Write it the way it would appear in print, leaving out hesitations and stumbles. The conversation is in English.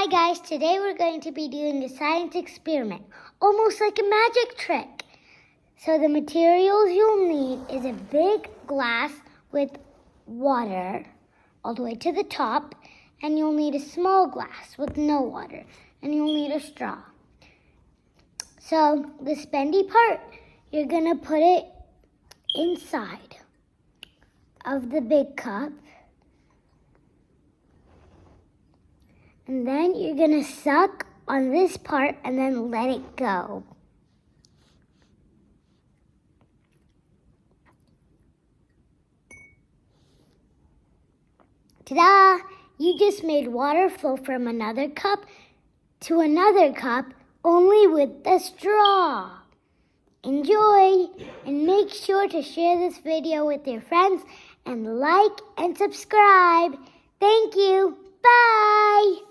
Hi guys, today we're going to be doing a science experiment, almost like a magic trick. So the materials you'll need is a big glass with water all the way to the top, and you'll need a small glass with no water, and you'll need a straw. So the spendy part, you're gonna put it inside of the big cup. And then you're gonna suck on this part and then let it go. Ta-da! You just made water flow from another cup to another cup, only with the straw. Enjoy, and make sure to share this video with your friends and like and subscribe. Thank you. Bye!